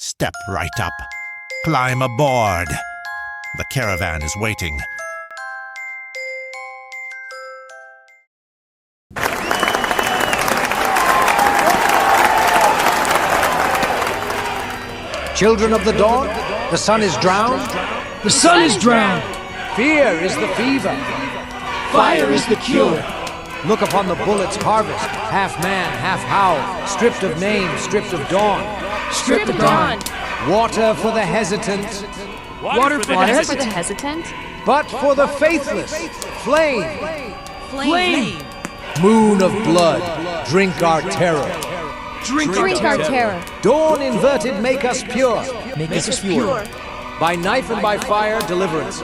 Step right up. Climb aboard. The caravan is waiting. Children of the dawn, the sun is drowned. The sun is drowned. Fear is the fever. Fire is the cure. Look upon the bullet's harvest, half man, half howl, stripped of name, stripped of dawn. Stripped of dawn. Water for the hesitant, Water for the For the hesitant? but for the faithless, flame. flame. Moon of blood, drink our terror. Drink Our terror. Dawn inverted, make us pure. Make us pure. By knife and by fire, deliverance.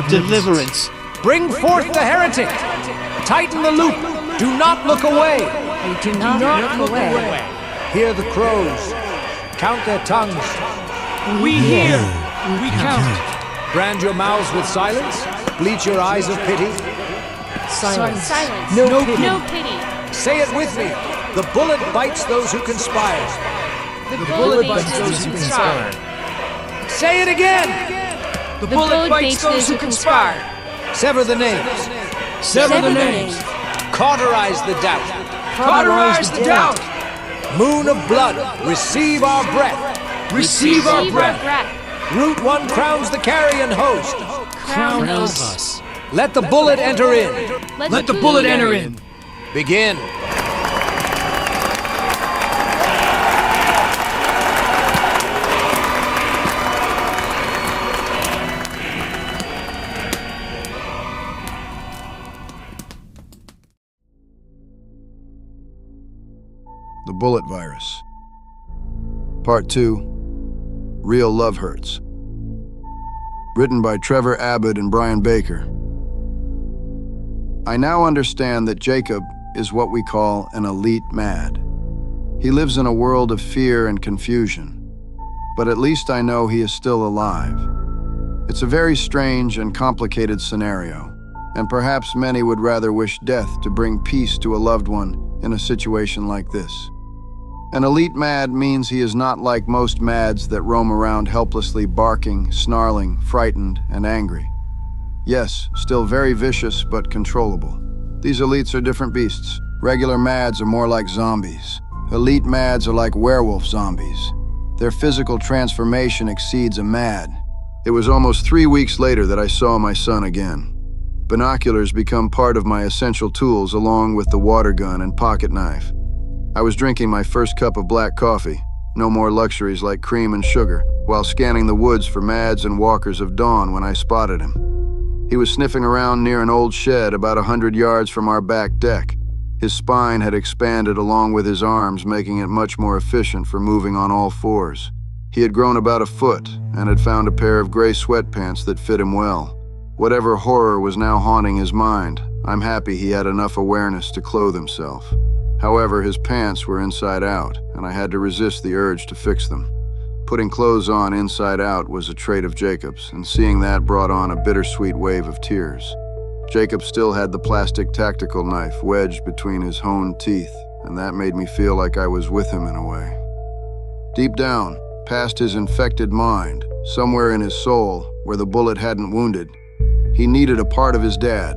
Deliverance. Bring forth the heretic. Tighten the loop. Do not look away. Do not look away. Hear the crows. Count their tongues. We hear. We count. Brand your mouths with silence. Bleach your eyes of pity. Silence. No pity. No pity. Say it with me. The bullet bites those who conspire. The bullet baits those who conspire. Say it again. The bullet bites those who conspire. Sever the names. Sever the names. Cauterize the doubt. Cauterize the doubt. Moon of blood, receive our breath. Receive our breath. Root one crowns the carrion host. Crown us. Let the bullet enter in. Let the bullet enter in. Begin. The Bullet Virus. Part 2, Real Love Hurts. Written by Trevor Abbott and Brian Baker. I now understand that Jacob is what we call an elite mad. He lives in a world of fear and confusion, but at least I know he is still alive. It's a very strange and complicated scenario, and perhaps many would rather wish death to bring peace to a loved one in a situation like this. An elite mad means he is not like most mads that roam around helplessly barking, snarling, frightened, and angry. Yes, still very vicious, but controllable. These elites are different beasts. Regular mads are more like zombies. Elite mads are like werewolf zombies. Their physical transformation exceeds a mad. It was almost 3 weeks later that I saw my son again. Binoculars become part of my essential tools along with the water gun and pocket knife. I was drinking my first cup of black coffee, no more luxuries like cream and sugar, while scanning the woods for mads and walkers of dawn when I spotted him. He was sniffing around near an old shed about 100 yards from our back deck. His spine had expanded along with his arms, making it much more efficient for moving on all fours. He had grown about a foot and had found a pair of gray sweatpants that fit him well. Whatever horror was now haunting his mind, I'm happy he had enough awareness to clothe himself. However, his pants were inside out, and I had to resist the urge to fix them. Putting clothes on inside out was a trait of Jacob's, and seeing that brought on a bittersweet wave of tears. Jacob still had the plastic tactical knife wedged between his honed teeth, and that made me feel like I was with him in a way. Deep down, past his infected mind, somewhere in his soul, where the bullet hadn't wounded, he needed a part of his dad.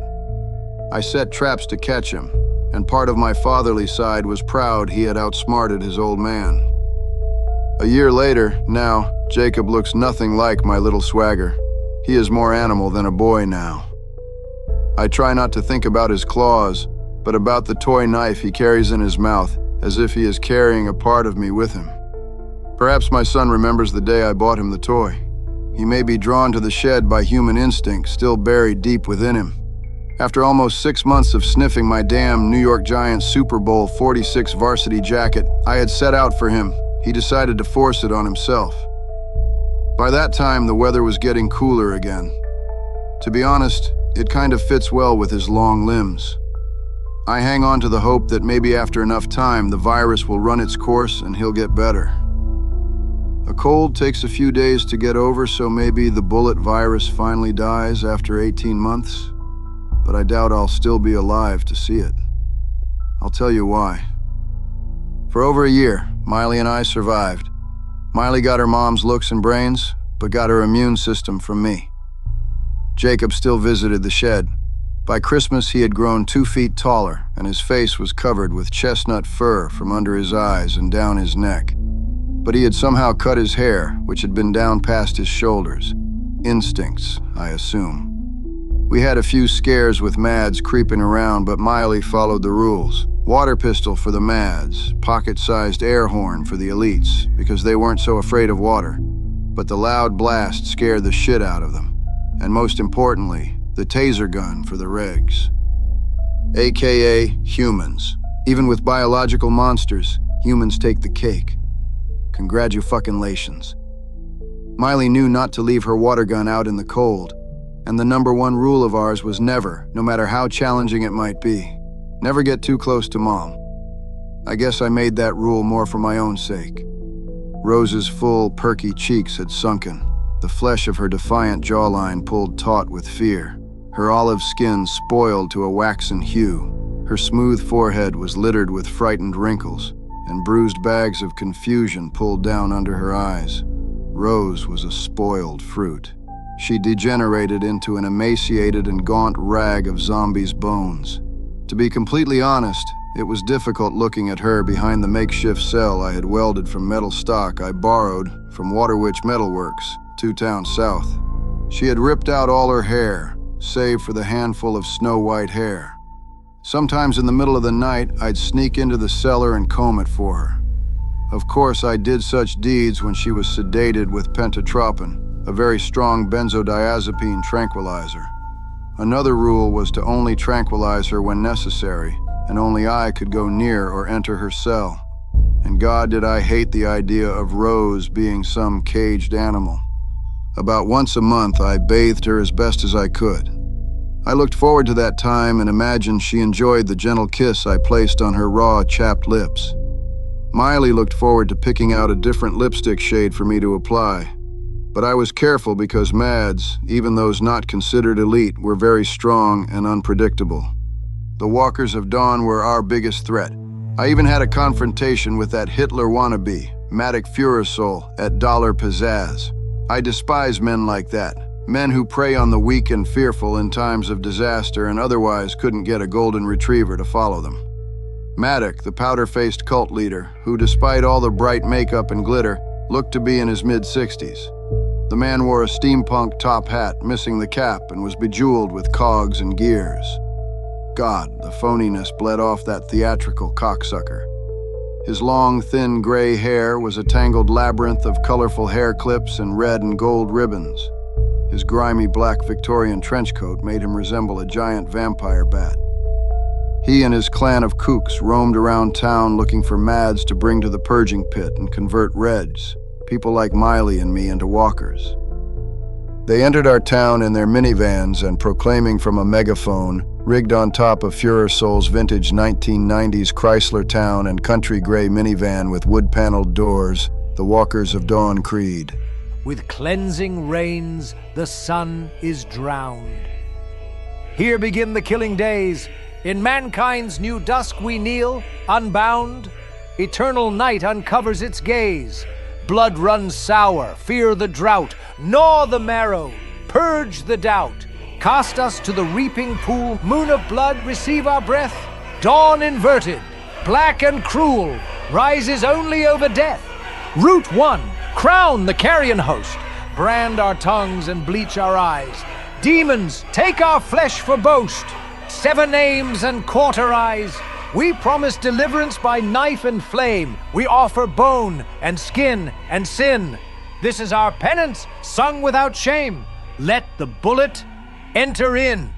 I set traps to catch him, and part of my fatherly side was proud he had outsmarted his old man. A year later, now, Jacob looks nothing like my little swagger. He is more animal than a boy now. I try not to think about his claws, but about the toy knife he carries in his mouth, as if he is carrying a part of me with him. Perhaps my son remembers the day I bought him the toy. He may be drawn to the shed by human instinct still buried deep within him. After almost 6 months of sniffing my damn New York Giants Super Bowl 46 varsity jacket I had set out for him, he decided to force it on himself. By that time, the weather was getting cooler again. To be honest, it kind of fits well with his long limbs. I hang on to the hope that maybe after enough time, the virus will run its course and he'll get better. A cold takes a few days to get over, so maybe the bullet virus finally dies after 18 months. But I doubt I'll still be alive to see it. I'll tell you why. For over a year, Miley and I survived. Miley got her mom's looks and brains, but got her immune system from me. Jacob still visited the shed. By Christmas, he had grown 2 feet taller, and his face was covered with chestnut fur from under his eyes and down his neck. But he had somehow cut his hair, which had been down past his shoulders. Instincts, I assume. We had a few scares with Mads creeping around, but Miley followed the rules. Water pistol for the Mads, pocket-sized air horn for the elites, because they weren't so afraid of water. But the loud blast scared the shit out of them. And most importantly, the taser gun for the regs. AKA humans. Even with biological monsters, humans take the cake. Congratulations. Miley knew not to leave her water gun out in the cold, and the #1 rule of ours was never, no matter how challenging it might be, never get too close to Mom. I guess I made that rule more for my own sake. Rose's full, perky cheeks had sunken. The flesh of her defiant jawline pulled taut with fear. Her olive skin spoiled to a waxen hue. Her smooth forehead was littered with frightened wrinkles, and bruised bags of confusion pulled down under her eyes. Rose was a spoiled fruit. She degenerated into an emaciated and gaunt rag of zombies' bones. To be completely honest, it was difficult looking at her behind the makeshift cell I had welded from metal stock I borrowed from Waterwitch Metalworks, 2 towns south. She had ripped out all her hair, save for the handful of snow-white hair. Sometimes in the middle of the night, I'd sneak into the cellar and comb it for her. Of course, I did such deeds when she was sedated with pentatropin, a very strong benzodiazepine tranquilizer. Another rule was to only tranquilize her when necessary, and only I could go near or enter her cell. And God, did I hate the idea of Rose being some caged animal. About once a month, I bathed her as best as I could. I looked forward to that time and imagined she enjoyed the gentle kiss I placed on her raw, chapped lips. Miley looked forward to picking out a different lipstick shade for me to apply. But I was careful because Mads, even those not considered elite, were very strong and unpredictable. The Walkers of Dawn were our biggest threat. I even had a confrontation with that Hitler wannabe, Matic Fuhrersol, at Dollar Pizzazz. I despise men like that, men who prey on the weak and fearful in times of disaster and otherwise couldn't get a golden retriever to follow them. Matic, the powder-faced cult leader, who despite all the bright makeup and glitter, looked to be in his mid-60s. The man wore a steampunk top hat, missing the cap, and was bejeweled with cogs and gears. God, the phoniness bled off that theatrical cocksucker. His long, thin gray hair was a tangled labyrinth of colorful hair clips and red and gold ribbons. His grimy black Victorian trench coat made him resemble a giant vampire bat. He and his clan of kooks roamed around town looking for Mads to bring to the purging pit and convert Reds, people like Miley and me, into walkers. They entered our town in their minivans and, proclaiming from a megaphone, rigged on top of Fuhrersol's vintage 1990s Chrysler Town and country gray minivan with wood-paneled doors, the Walkers of Dawn creed. With cleansing rains, the sun is drowned. Here begin the killing days. In mankind's new dusk we kneel, unbound. Eternal night uncovers its gaze. Blood runs sour, fear the drought, gnaw the marrow, purge the doubt. Cast us to the reaping pool, moon of blood, receive our breath. Dawn inverted, black and cruel, rises only over death. Route 1, crown the carrion host, brand our tongues and bleach our eyes. Demons, take our flesh for boast. 7 names and cauterize. We promise deliverance by knife and flame. We offer bone and skin and sin. This is our penance, sung without shame. Let the bullet enter in.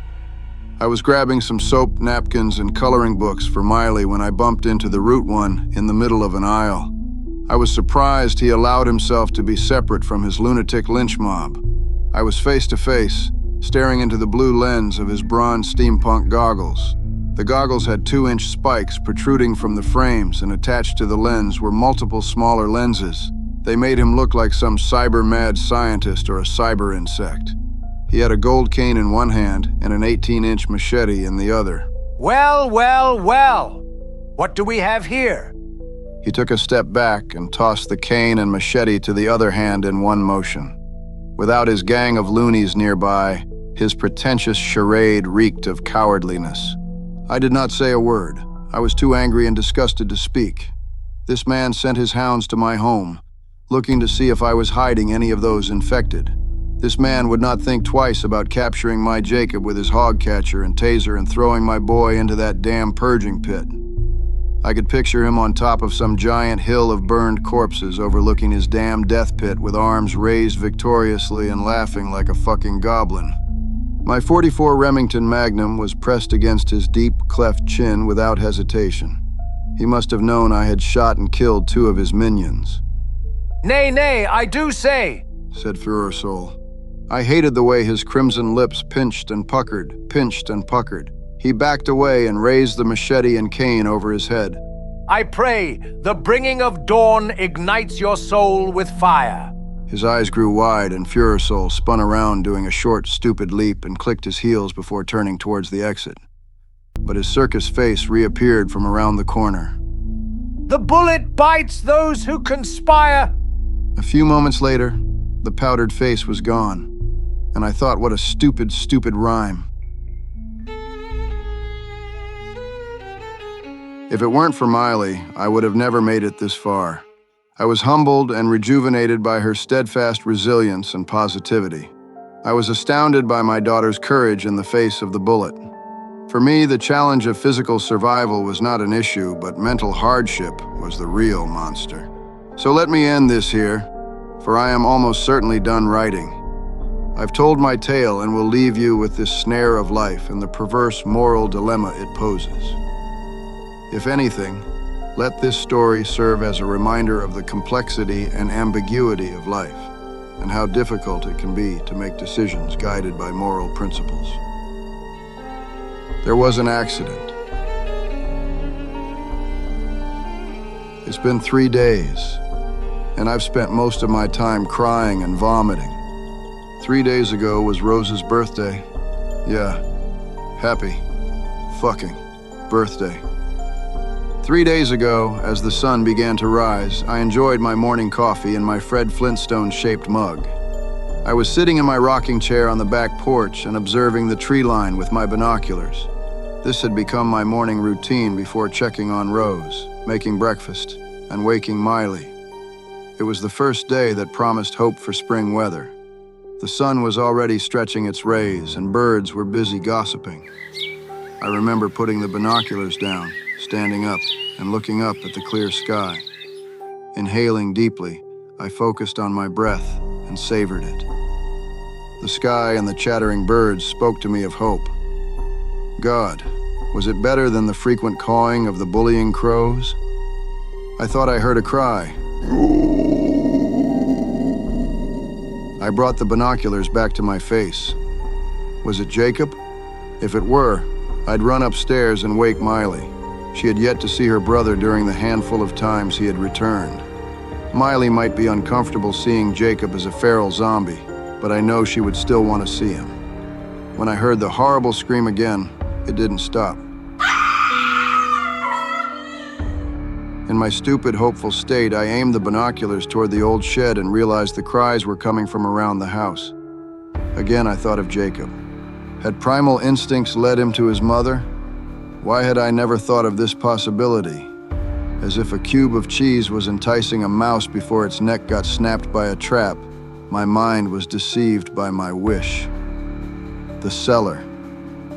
I was grabbing some soap, napkins, and coloring books for Miley when I bumped into the Route 1 in the middle of an aisle. I was surprised he allowed himself to be separate from his lunatic lynch mob. I was face to face, staring into the blue lens of his bronze steampunk goggles. The goggles had 2-inch spikes protruding from the frames, and attached to the lens were multiple smaller lenses. They made him look like some cyber-mad scientist or a cyber insect. He had a gold cane in one hand and an 18-inch machete in the other. Well, well, well. What do we have here? He took a step back and tossed the cane and machete to the other hand in one motion. Without his gang of loonies nearby, his pretentious charade reeked of cowardliness. I did not say a word. I was too angry and disgusted to speak. This man sent his hounds to my home, looking to see if I was hiding any of those infected. This man would not think twice about capturing my Jacob with his hog catcher and taser and throwing my boy into that damn purging pit. I could picture him on top of some giant hill of burned corpses overlooking his damn death pit with arms raised victoriously and laughing like a fucking goblin. My .44 Remington Magnum was pressed against his deep, cleft chin without hesitation. He must have known I had shot and killed 2 of his minions. Nay, nay, I do say, said Führersoul. I hated the way his crimson lips pinched and puckered. He backed away and raised the machete and cane over his head. I pray the bringing of dawn ignites your soul with fire. His eyes grew wide and Führersoul spun around doing a short, stupid leap and clicked his heels before turning towards the exit. But his circus face reappeared from around the corner. The bullet bites those who conspire. A few moments later, the powdered face was gone, and I thought what a stupid, stupid rhyme. If it weren't for Miley, I would have never made it this far. I was humbled and rejuvenated by her steadfast resilience and positivity. I was astounded by my daughter's courage in the face of the bullet. For me, the challenge of physical survival was not an issue, but mental hardship was the real monster. So let me end this here, for I am almost certainly done writing. I've told my tale and will leave you with this snare of life and the perverse moral dilemma it poses. If anything, let this story serve as a reminder of the complexity and ambiguity of life, and how difficult it can be to make decisions guided by moral principles. There was an accident. It's been 3 days, and I've spent most of my time crying and vomiting. 3 days ago was Rose's birthday. Yeah, happy fucking birthday. 3 days ago, as the sun began to rise, I enjoyed my morning coffee in my Fred Flintstone-shaped mug. I was sitting in my rocking chair on the back porch and observing the tree line with my binoculars. This had become my morning routine before checking on Rose, making breakfast, and waking Miley. It was the first day that promised hope for spring weather. The sun was already stretching its rays, and birds were busy gossiping. I remember putting the binoculars down, standing up, and looking up at the clear sky. Inhaling deeply, I focused on my breath and savored it. The sky and the chattering birds spoke to me of hope. God, was it better than the frequent cawing of the bullying crows? I thought I heard a cry. I brought the binoculars back to my face. Was it Jacob? If it were, I'd run upstairs and wake Miley. She had yet to see her brother during the handful of times he had returned. Miley might be uncomfortable seeing Jacob as a feral zombie, but I know she would still want to see him. When I heard the horrible scream again, it didn't stop. In my stupid, hopeful state, I aimed the binoculars toward the old shed and realized the cries were coming from around the house. Again, I thought of Jacob. Had primal instincts led him to his mother? Why had I never thought of this possibility? As if a cube of cheese was enticing a mouse before its neck got snapped by a trap, my mind was deceived by my wish. The cellar.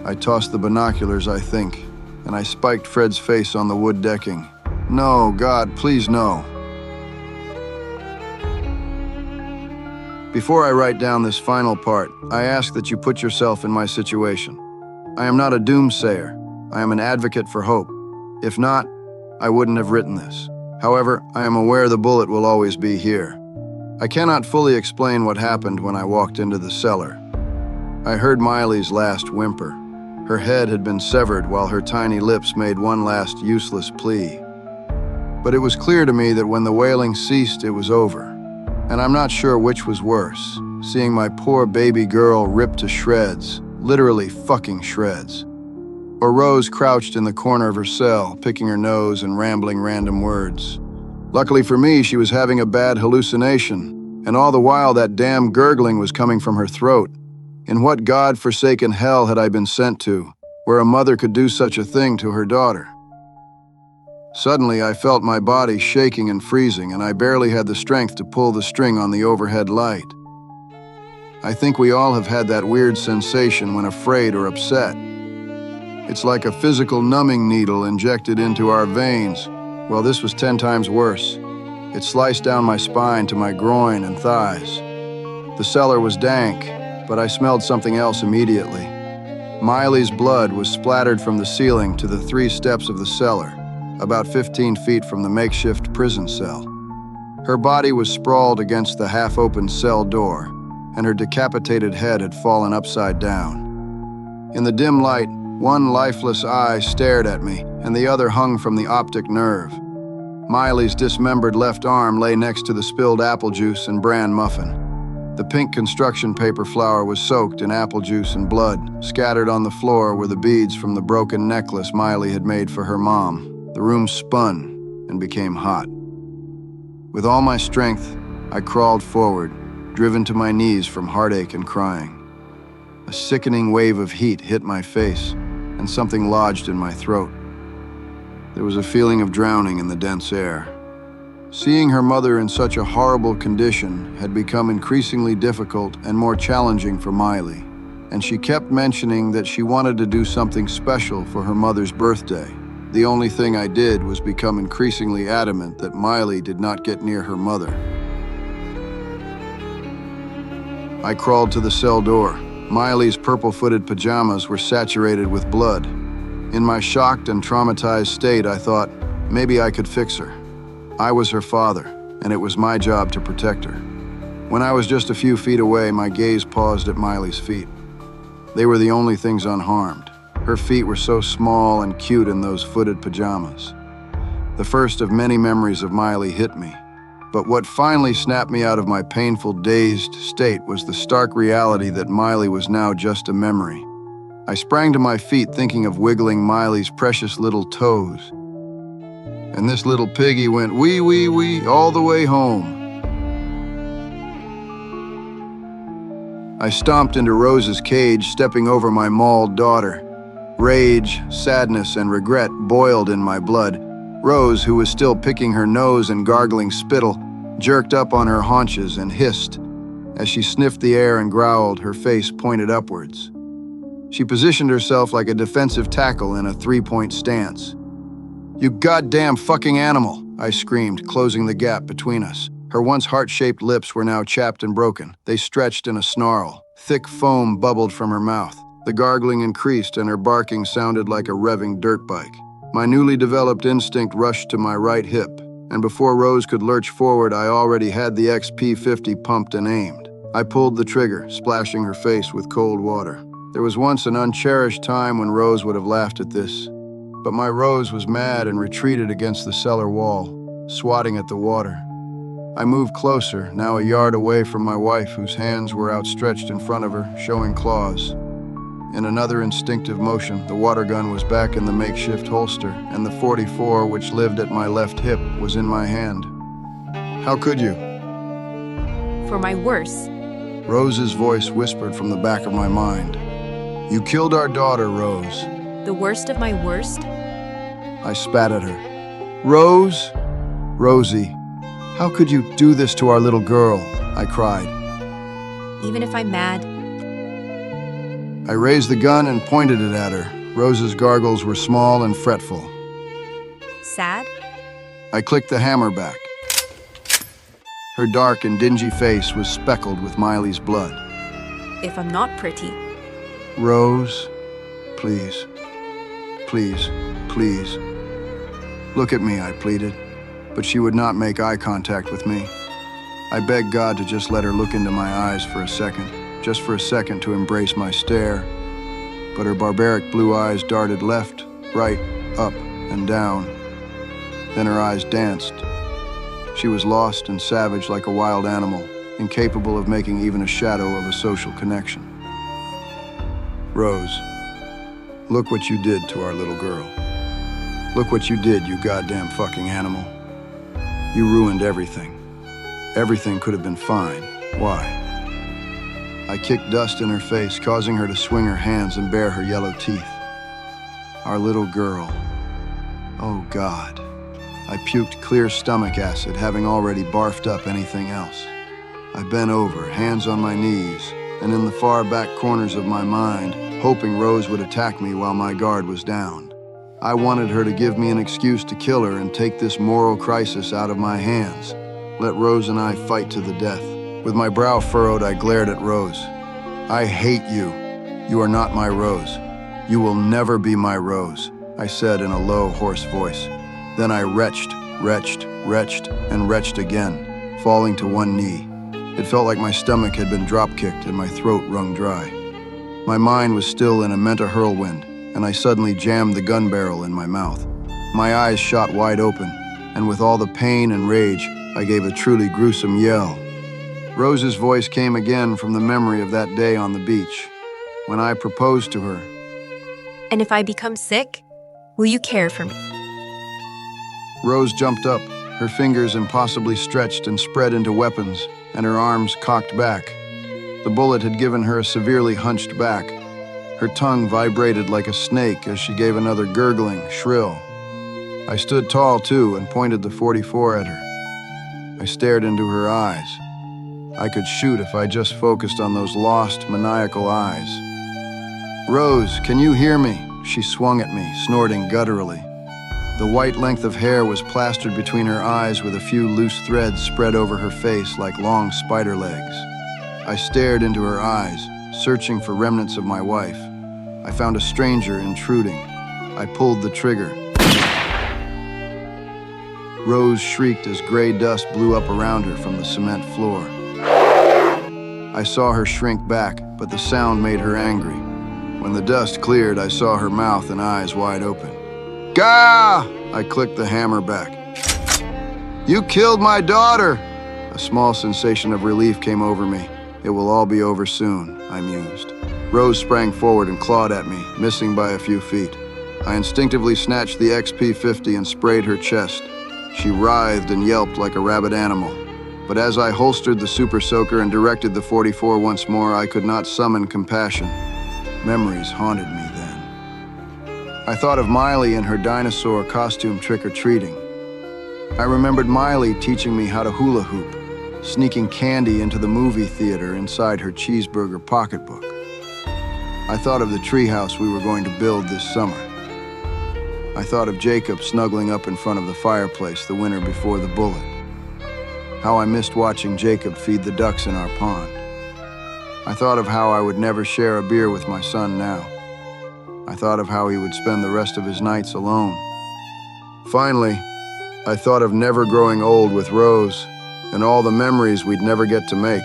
I tossed the binoculars, I think, and I spiked Fred's face on the wood decking. No, God, please no. Before I write down this final part, I ask that you put yourself in my situation. I am not a doomsayer. I am an advocate for hope. If not, I wouldn't have written this. However, I am aware the bullet will always be here. I cannot fully explain what happened when I walked into the cellar. I heard Miley's last whimper. Her head had been severed while her tiny lips made one last useless plea. But it was clear to me that when the wailing ceased, it was over. And I'm not sure which was worse, seeing my poor baby girl ripped to shreds, literally fucking shreds. Or Rose crouched in the corner of her cell, picking her nose and rambling random words. Luckily for me, she was having a bad hallucination, and all the while that damn gurgling was coming from her throat. In what God-forsaken hell had I been sent to, where a mother could do such a thing to her daughter? Suddenly, I felt my body shaking and freezing, and I barely had the strength to pull the string on the overhead light. I think we all have had that weird sensation when afraid or upset. It's like a physical numbing needle injected into our veins. Well, this was 10 times worse. It sliced down my spine to my groin and thighs. The cellar was dank, but I smelled something else immediately. Miley's blood was splattered from the ceiling to the 3 steps of the cellar, about 15 feet from the makeshift prison cell. Her body was sprawled against the half-open cell door, and her decapitated head had fallen upside down. In the dim light, one lifeless eye stared at me, and the other hung from the optic nerve. Miley's dismembered left arm lay next to the spilled apple juice and bran muffin. The pink construction paper flower was soaked in apple juice and blood. Scattered on the floor were the beads from the broken necklace Miley had made for her mom. The room spun and became hot. With all my strength, I crawled forward, driven to my knees from heartache and crying. A sickening wave of heat hit my face, and something lodged in my throat. There was a feeling of drowning in the dense air. Seeing her mother in such a horrible condition had become increasingly difficult and more challenging for Miley, and she kept mentioning that she wanted to do something special for her mother's birthday. The only thing I did was become increasingly adamant that Miley did not get near her mother. I crawled to the cell door. Miley's purple-footed pajamas were saturated with blood. In my shocked and traumatized state, I thought, maybe I could fix her. I was her father, and it was my job to protect her. When I was just a few feet away, my gaze paused at Miley's feet. They were the only things unharmed. Her feet were so small and cute in those footed pajamas. The first of many memories of Miley hit me. But what finally snapped me out of my painful, dazed state was the stark reality that Miley was now just a memory. I sprang to my feet thinking of wiggling Miley's precious little toes. And this little piggy went wee, wee, wee all the way home. I stomped into Rose's cage, stepping over my mauled daughter. Rage, sadness, and regret boiled in my blood. Rose, who was still picking her nose and gargling spittle, jerked up on her haunches and hissed. As she sniffed the air and growled, her face pointed upwards. She positioned herself like a defensive tackle in a 3-point stance. "You goddamn fucking animal," I screamed, closing the gap between us. Her once heart-shaped lips were now chapped and broken. They stretched in a snarl. Thick foam bubbled from her mouth. The gargling increased and her barking sounded like a revving dirt bike. My newly developed instinct rushed to my right hip, and before Rose could lurch forward, I already had the XP-50 pumped and aimed. I pulled the trigger, splashing her face with cold water. There was once an uncherished time when Rose would have laughed at this, but my Rose was mad and retreated against the cellar wall, swatting at the water. I moved closer, now a yard away from my wife, whose hands were outstretched in front of her, showing claws. In another instinctive motion, the water gun was back in the makeshift holster, and the .44, which lived at my left hip, was in my hand. "How could you?" For my worst. Rose's voice whispered from the back of my mind. "You killed our daughter, Rose." The worst of my worst? I spat at her. "Rose? Rosie, how could you do this to our little girl?" I cried. Even if I'm mad? I raised the gun and pointed it at her. Rose's gargles were small and fretful. Sad? I clicked the hammer back. Her dark and dingy face was speckled with Miley's blood. If I'm not pretty? "Rose, please, please, please. Look at me," I pleaded, but she would not make eye contact with me. I begged God to just let her look into my eyes for a second, just for a second to embrace my stare. But her barbaric blue eyes darted left, right, up, and down. Then her eyes danced. She was lost and savage like a wild animal, incapable of making even a shadow of a social connection. "Rose, look what you did to our little girl. Look what you did, you goddamn fucking animal." You ruined everything. Everything could have been fine. Why? I kicked dust in her face, causing her to swing her hands and bare her yellow teeth. Our little girl. Oh, God. I puked clear stomach acid, having already barfed up anything else. I bent over, hands on my knees, and in the far back corners of my mind, hoping Rose would attack me while my guard was down. I wanted her to give me an excuse to kill her and take this moral crisis out of my hands. Let Rose and I fight to the death. With my brow furrowed, I glared at Rose. I hate you. You are not my Rose. You will never be my Rose, I said in a low, hoarse voice. Then I retched, and retched again, falling to one knee. It felt like my stomach had been drop-kicked and my throat wrung dry. My mind was still in a mental whirlwind, and I suddenly jammed the gun barrel in my mouth. My eyes shot wide open, and with all the pain and rage, I gave a truly gruesome yell. Rose's voice came again from the memory of that day on the beach, when I proposed to her. And if I become sick, will you care for me? Rose jumped up, her fingers impossibly stretched and spread into weapons, and her arms cocked back. The bullet had given her a severely hunched back. Her tongue vibrated like a snake as she gave another gurgling, shrill. I stood tall, too, and pointed the .44 at her. I stared into her eyes. I could shoot if I just focused on those lost, maniacal eyes. Rose, can you hear me? She swung at me, snorting gutturally. The white length of hair was plastered between her eyes with a few loose threads spread over her face like long spider legs. I stared into her eyes, searching for remnants of my wife. I found a stranger intruding. I pulled the trigger. Rose shrieked as gray dust blew up around her from the cement floor. I saw her shrink back, but the sound made her angry. When the dust cleared, I saw her mouth and eyes wide open. Gah! I clicked the hammer back. You killed my daughter! A small sensation of relief came over me. It will all be over soon, I mused. Rose sprang forward and clawed at me, missing by a few feet. I instinctively snatched the XP-50 and sprayed her chest. She writhed and yelped like a rabid animal. But as I holstered the Super Soaker and directed the .44 once more, I could not summon compassion. Memories haunted me then. I thought of Miley in her dinosaur costume trick-or-treating. I remembered Miley teaching me how to hula hoop, sneaking candy into the movie theater inside her cheeseburger pocketbook. I thought of the treehouse we were going to build this summer. I thought of Jacob snuggling up in front of the fireplace the winter before the bullet. How I missed watching Jacob feed the ducks in our pond. I thought of how I would never share a beer with my son now. I thought of how he would spend the rest of his nights alone. Finally, I thought of never growing old with Rose and all the memories we'd never get to make.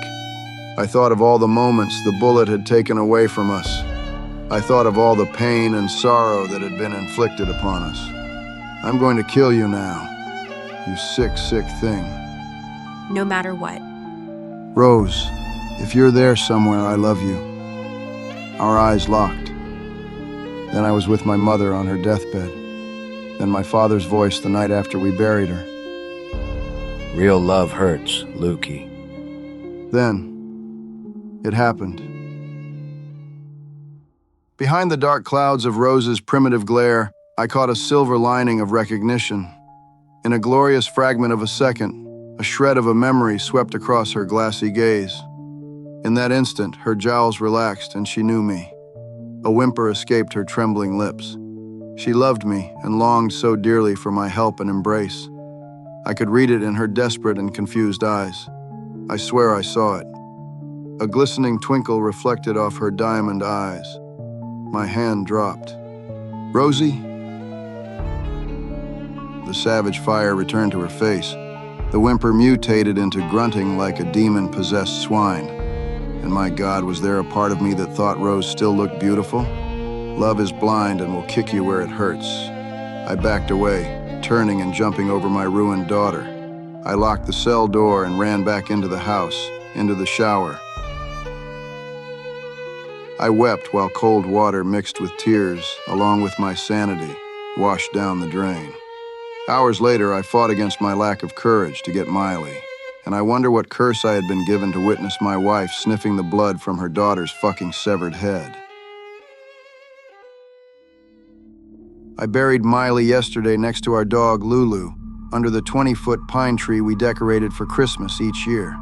I thought of all the moments the bullet had taken away from us. I thought of all the pain and sorrow that had been inflicted upon us. I'm going to kill you now, you sick, sick thing. No matter what. Rose, if you're there somewhere, I love you. Our eyes locked. Then I was with my mother on her deathbed. Then my father's voice the night after we buried her. Real love hurts, Lukey. Then, it happened. Behind the dark clouds of Rose's primitive glare, I caught a silver lining of recognition. In a glorious fragment of a second, a shred of a memory swept across her glassy gaze. In that instant, her jowls relaxed and she knew me. A whimper escaped her trembling lips. She loved me and longed so dearly for my help and embrace. I could read it in her desperate and confused eyes. I swear I saw it. A glistening twinkle reflected off her diamond eyes. My hand dropped. Rosie? The savage fire returned to her face. The whimper mutated into grunting like a demon-possessed swine. And my God, was there a part of me that thought Rose still looked beautiful? Love is blind and will kick you where it hurts. I backed away, turning and jumping over my ruined daughter. I locked the cell door and ran back into the house, into the shower. I wept while cold water mixed with tears, along with my sanity, washed down the drain. Hours later, I fought against my lack of courage to get Miley, and I wonder what curse I had been given to witness my wife sniffing the blood from her daughter's fucking severed head. I buried Miley yesterday next to our dog Lulu, under the 20-foot pine tree we decorated for Christmas each year.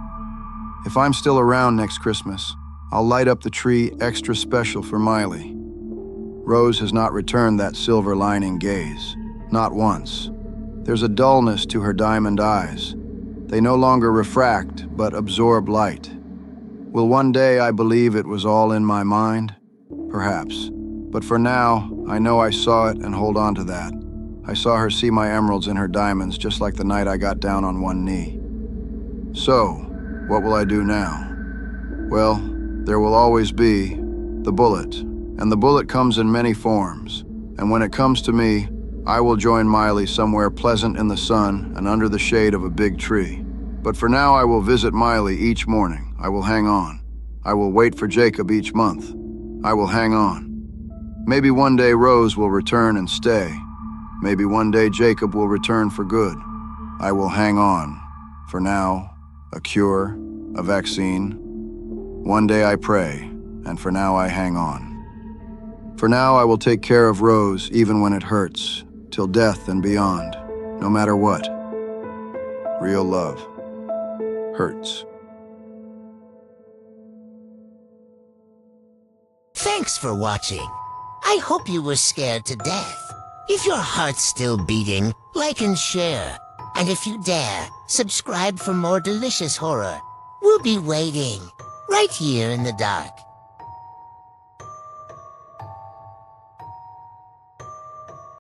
If I'm still around next Christmas, I'll light up the tree extra special for Miley. Rose has not returned that silver lining gaze, not once. There's a dullness to her diamond eyes. They no longer refract, but absorb light. Will one day I believe it was all in my mind? Perhaps. But for now, I know I saw it and hold on to that. I saw her see my emeralds in her diamonds just like the night I got down on one knee. So, what will I do now? Well, there will always be the bullet, and the bullet comes in many forms. And when it comes to me, I will join Miley somewhere pleasant in the sun and under the shade of a big tree. But for now, I will visit Miley each morning. I will hang on. I will wait for Jacob each month. I will hang on. Maybe one day Rose will return and stay. Maybe one day Jacob will return for good. I will hang on. For now, a cure, a vaccine. One day I pray, and for now I hang on. For now I will take care of Rose even when it hurts, till death and beyond, no matter what. Real love hurts. Thanks for watching. I hope you were scared to death. If your heart's still beating, like and share. And if you dare, subscribe for more delicious horror. We'll be waiting, right here in the dark.